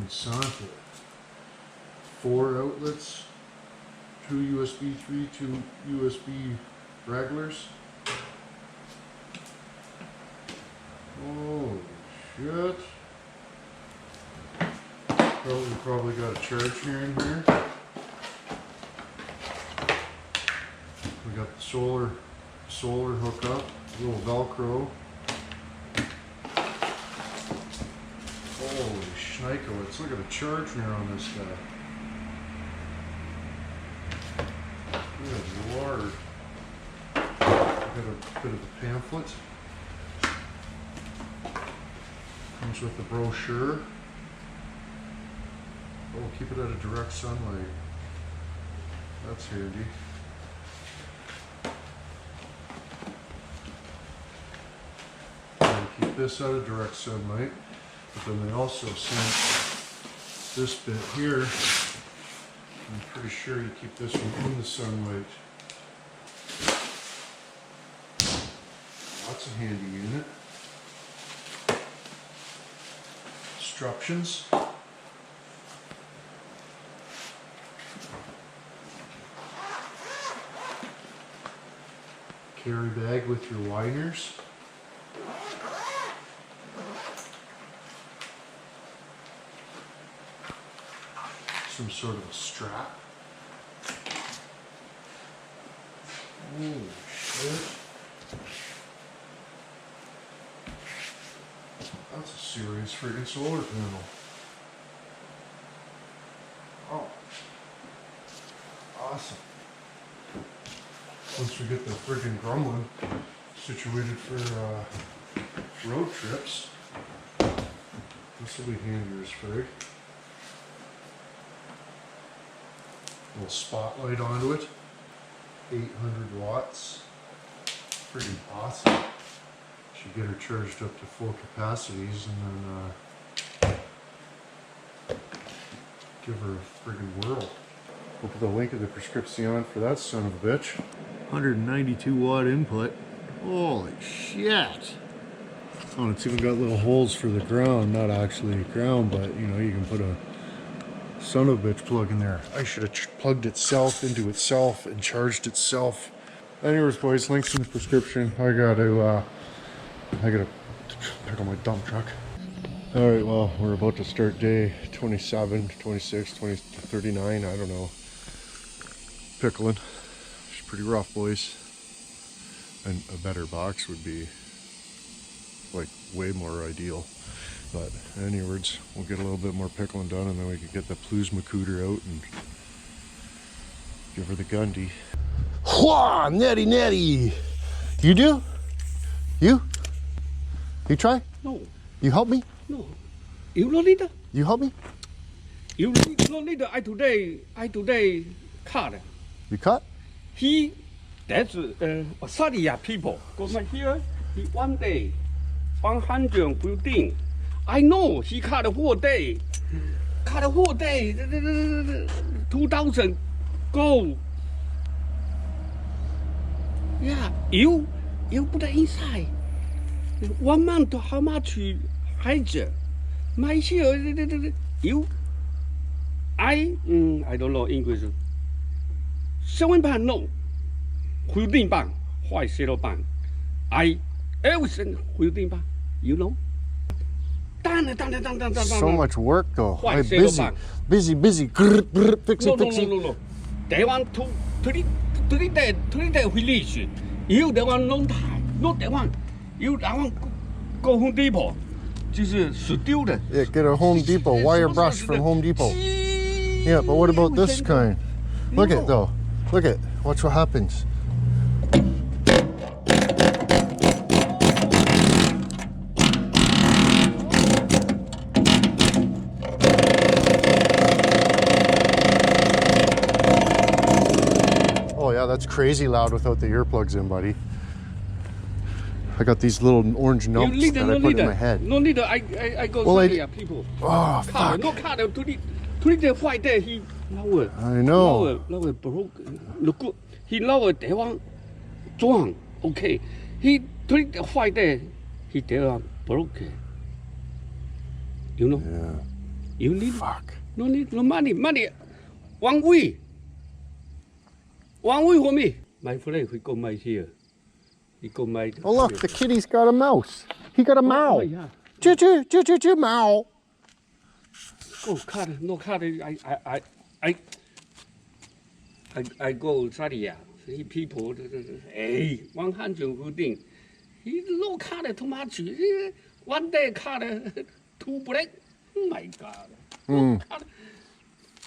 Santa. 4 outlets, 2 USB 3, 2 USB regulars. Holy shit. Probably got a charge here in here. We got the solar hookup, little Velcro. Holy shnikowitz, look at the charge here on this guy. Good lord. Got a bit of a pamphlet. Comes with the brochure. Oh, keep it out of direct sunlight. That's handy. Keep this out of direct sunlight. But then they also sent this bit here. I'm pretty sure you keep this one in the sunlight. That's a handy unit. Instructions. Carry bag with your winders. Some sort of a strap. Holy shit. That's a serious friggin' solar panel. Oh. Awesome. Once we get the friggin' grumbling situated for road trips, this will be handy as frig. Little spotlight onto it, 800 watts, pretty awesome. Should get her charged up to full capacities and then give her a friggin' whirl. We'll put the link of the prescription for that son of a bitch. 192 watt input. Holy shit! Oh, it's even got little holes for the ground, not actually ground, but you know, you can put a son of a bitch plug in there. I should have plugged itself into itself and charged itself. Anyways, boys, links in the prescription. I gotta pick up my dump truck. All right, well, we're about to start day 27, 26, 20, 39, I don't know. Pickling. It's pretty rough, boys. And a better box would be like way more ideal. But anyways, we'll get a little bit more pickling done and then we can get the Plusma cooter out and give her the Gundy. Whoa, netty netty! You do? You? You try? No. You help me? No. You no need. You help me? You no need. I today cut. You cut? That's Australia people. Go back here. He one day, 100 building. I know he cut a whole day. Cut a whole day. 2,000 gold. Yeah, you put it inside. 1 month, how much hedge? My here, you, I don't know English. 7 pound no, 15 pound, white 0 pound. I everything 15 pound, you know. So much work though. I'm busy. Fixing. No. They want to 3 days finish. You they want long time. No, they want. You I want go Home Depot. 就是死丢的. Yeah, get a Home Depot wire brush from Home Depot. Yeah, but what about this kind? Look at though. Look at. Watch what happens. Oh yeah, that's crazy loud without the earplugs in, buddy. I got these little orange numps that I put in my head. No need. I go to people. Oh, fuck. No car. 3 days, 5 days. He lower. I know. Lower broke. Look good. He lower. They want strong. Okay. He 3 days, 5 days. He they want broke. You know. Yeah. You need Fuck. no need no money. 1 week. 1 week for me. My friend, we go my here. He go my. Oh look, the kitty's got a mouse. He got a mouse. Oh, yeah. Choo choo choo choo choo mouse. Go cut. No cut. I go Sadia. See people. Hey, 100 who think. He no cut too much. One day cut 2 break. Oh my God. No cut.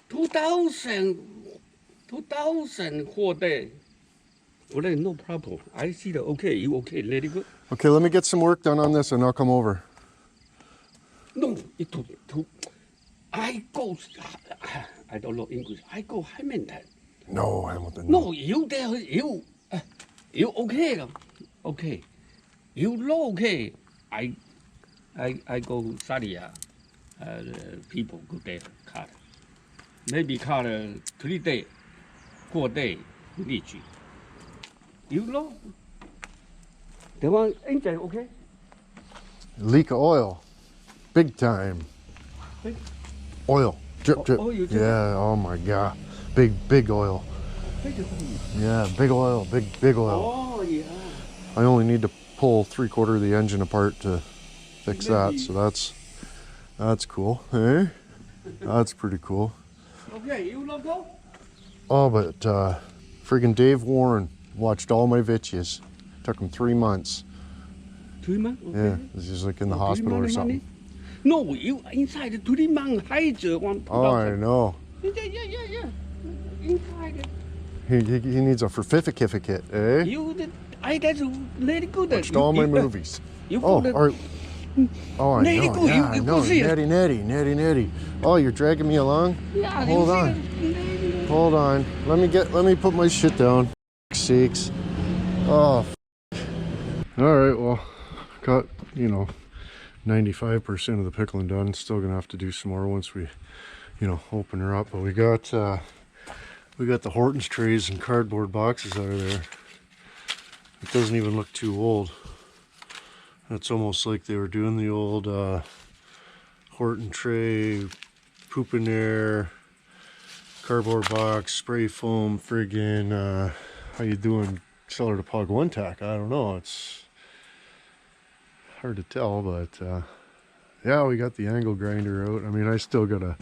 2,000 4 day. Well, no problem. I see the okay. You okay? Let it go. Okay, let me get some work done on this and I'll come over. No, it too. I go. I don't know English. I go Hamilton. No, Hamilton. No, you there. You okay? Okay. You know okay. I go Sadia. People go there cut. Maybe cut 3 day, 4 day. Reach. You know. The one engine okay? Leak of oil. Big time. Big? Oil. Drip, drip. Oh, you drip. Yeah, oh my God. Big oil. Yeah, big oil, big oil. Oh, yeah. I only need to pull 3/4 of the engine apart to fix that, so that's cool. Hey? That's pretty cool. Okay, you logo? Oh, but friggin' Dave Warren watched all my videos. Took him 3 months. 3 months? Okay. Yeah, he's like in the hospital or something. No, you inside 3 months, one. Oh, I know. Yeah. Inside. He needs a certificate, eh? That's very good. Watched all my movies. You Oh, go or, oh, I Let it know. go, Yeah, I you know. go see it. Netty. Oh, you're dragging me along? Yeah, Hold on. Hold on. Let me put my shit down. Sakes. Oh. All right. Well, got 95% of the pickling done. Still gonna have to do some more once we, open her up. But we got the Hortons trays and cardboard boxes out of there. It doesn't even look too old. It's almost like they were doing the old Horton tray, poop in there, cardboard box, spray foam, friggin' how you doing cellar to pug one tack? I don't know. It's hard to tell, but yeah, we got the angle grinder out. I mean, I still gotta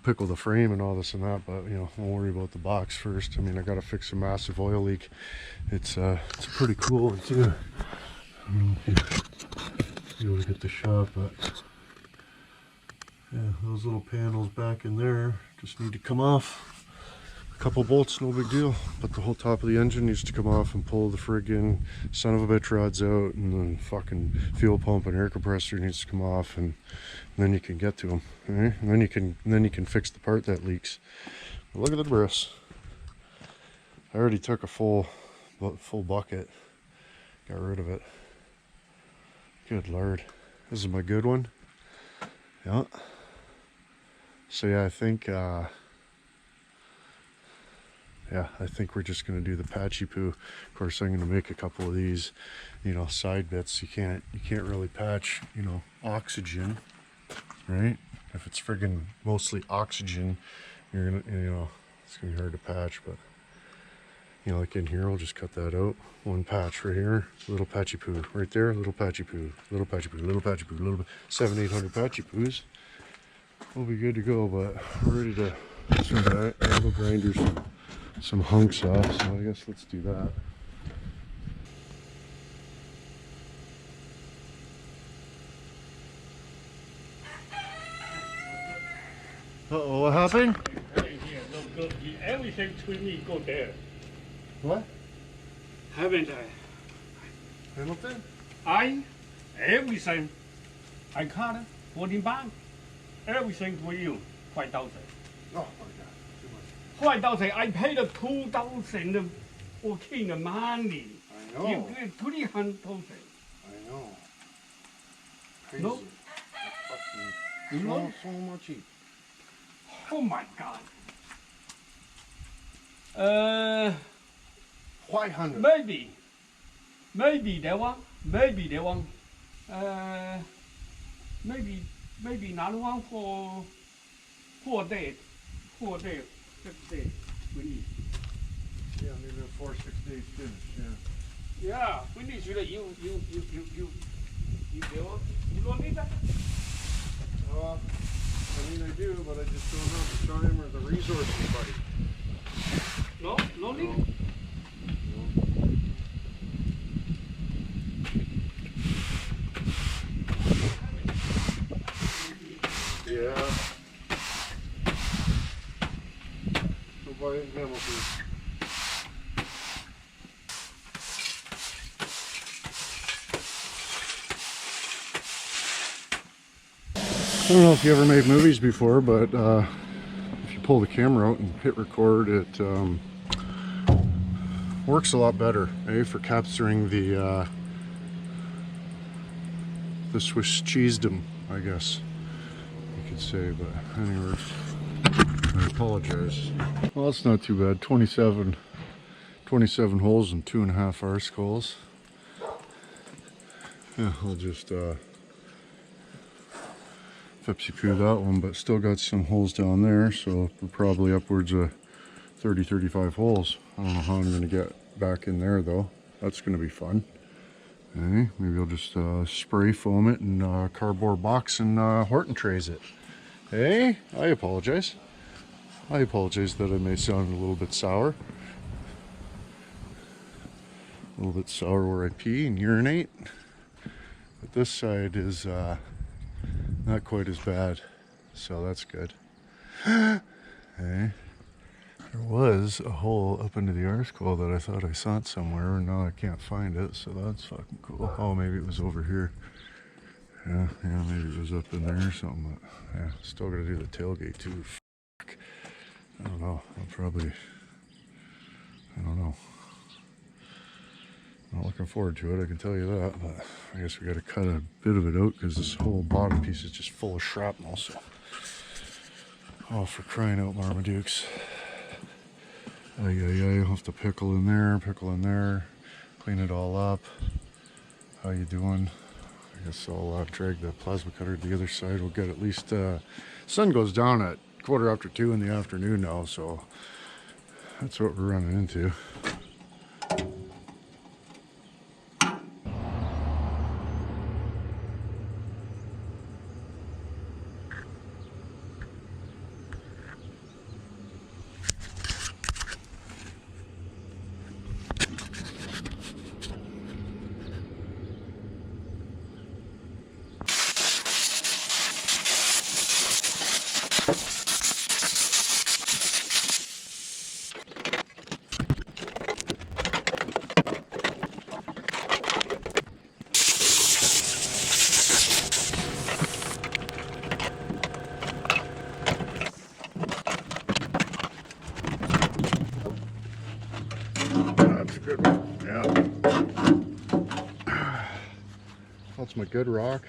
pickle the frame and all this and that, but won't worry about the box first. I mean, I gotta fix a massive oil leak. It's a pretty cool one too. I don't know if you'll be able to get the shot, but yeah, those little panels back in there just need to come off. A couple bolts, no big deal, but the whole top of the engine needs to come off and pull the friggin' son of a bitch rods out, and then fucking fuel pump and air compressor needs to come off, and then you can get to them. Right? And then you can fix the part that leaks. But look at the bris. I already took a full bucket, got rid of it. Good Lord, this is my good one. Yeah. So yeah, I think we're just gonna do the patchy poo. Of course, I'm gonna make a couple of these, side bits. You can't really patch, oxygen, right? If it's friggin' mostly oxygen, you're gonna, it's gonna be hard to patch. But like in here, I'll just cut that out. One patch right here, little patchy poo right there, little patchy poo, little patchy poo, little patchy poo, little 700-800 patchy poos. We'll be good to go. But we're ready to get some angle grinders, some hunks off. So I guess let's do that. Uh-oh, what happened? Hey, here, no good. Everything to me go there. What? Haven't Hamilton? Everything. I cut 14 pounds. Everything for you, 5,000. Oh my God, too much. 5,000. I paid 2,000 for king money. I know. You get 300,000. I know. Crazy. No. Fucking You know? so much. Oh my God. 500. Maybe that one. Maybe that one. Maybe another one for 4 day, 6 day finish. Yeah, maybe a 4 or 6 days finish. Yeah. Yeah, finish you don't need that. I mean, I do, but I just don't have the time or the resources, buddy. No need. Yeah. So buy it in Hamilton. I don't know if you ever made movies before, but if you pull the camera out and hit record, it works a lot better, for capturing the Swiss cheesedom, I guess you could say. But anyways, I apologize. Well, it's not too bad. 27 holes and 2.5 R skulls. Yeah, I'll just Pepsi-poo that one, but still got some holes down there, so we're probably upwards of 30-35 holes. I don't know how I'm going to get back in there though. That's going to be fun. Okay, maybe I'll just spray foam it and cardboard box and Horton trays it. Hey, I apologize. I apologize that I may sound a little bit sour. A little bit sour where I pee and urinate. But this side is not quite as bad, so that's good. Okay. There was a hole up into the R-skull that I thought I saw it somewhere, and now I can't find it, so that's fucking cool. Oh, maybe it was over here. Yeah, maybe it was up in there or something, but yeah, still gotta do the tailgate too. Fuck. I don't know, I don't know. Not looking forward to it, I can tell you that, but I guess we gotta cut a bit of it out because this whole bottom piece is just full of shrapnel, so. Oh, for crying out, Marmadukes. I'll have to pickle in there, clean it all up. How you doing? I guess I'll drag the plasma cutter to the other side. We'll get at least, sun goes down at 2:15 in the afternoon now, so that's what we're running into. That's a good one. Yeah. That's my good rock.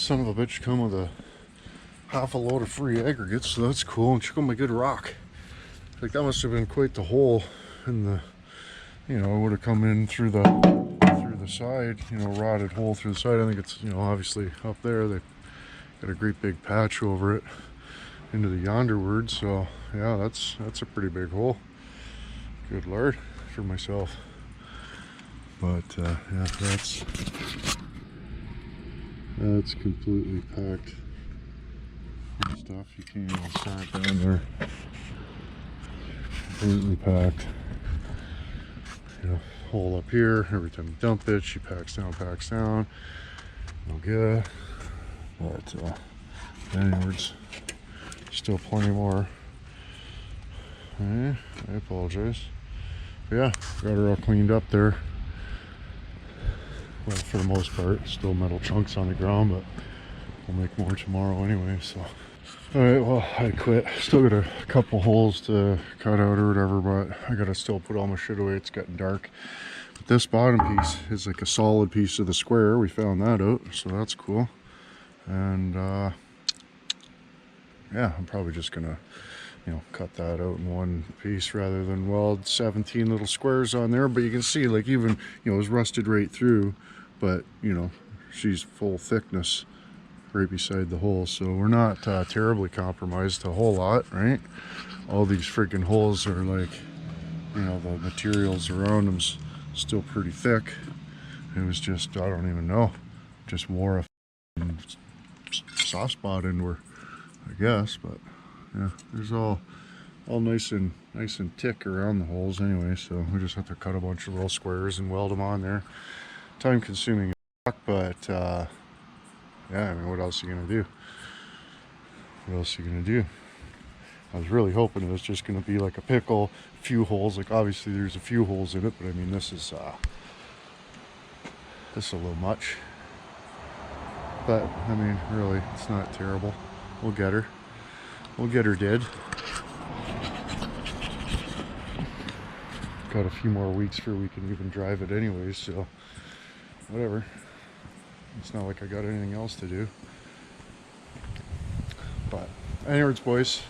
son of a bitch come with a half a load of free aggregates, so that's cool. And check out my good rock. Like, that must have been quite the hole in the, you know, it would have come in through the side, you know, rotted hole through the side. I think it's, you know, obviously up there they got a great big patch over it into the yonderward. So yeah, that's a pretty big hole. Good lord for myself. But yeah, that's completely packed with stuff. You can't even start down there. Completely packed. You know, hole up here. Every time you dump it, she packs down. No good. But anyways, still plenty more. Okay, I apologize. But yeah, got her all cleaned up there. Well, for the most part, still metal chunks on the ground, but we'll make more tomorrow anyway. So, all right, well, I quit. Still got a couple holes to cut out or whatever, but I gotta still put all my shit away. It's getting dark. But this bottom piece is like a solid piece of the square. We found that out, so that's cool. And yeah, I'm probably just gonna, you know, cut that out in one piece rather than weld 17 little squares on there. But you can see, like, even, you know, it was rusted right through, but, you know, she's full thickness right beside the hole, so we're not terribly compromised a whole lot, right? All these freaking holes are like, you know, the materials around them's still pretty thick. It was just, I don't even know, just wore a soft spot into her, I guess. But yeah, there's all nice and thick around the holes anyway, so we just have to cut a bunch of little squares and weld them on there. Time consuming, but yeah, I mean, what else are you gonna do? What else are you gonna do? I was really hoping it was just gonna be like a pickle, few holes. Like, obviously there's a few holes in it, but I mean, this is a little much. But I mean, really, it's not terrible. We'll get her. We'll get her dead. Got a few more weeks before we can even drive it anyways, so whatever. It's not like I got anything else to do. But anyways, boys,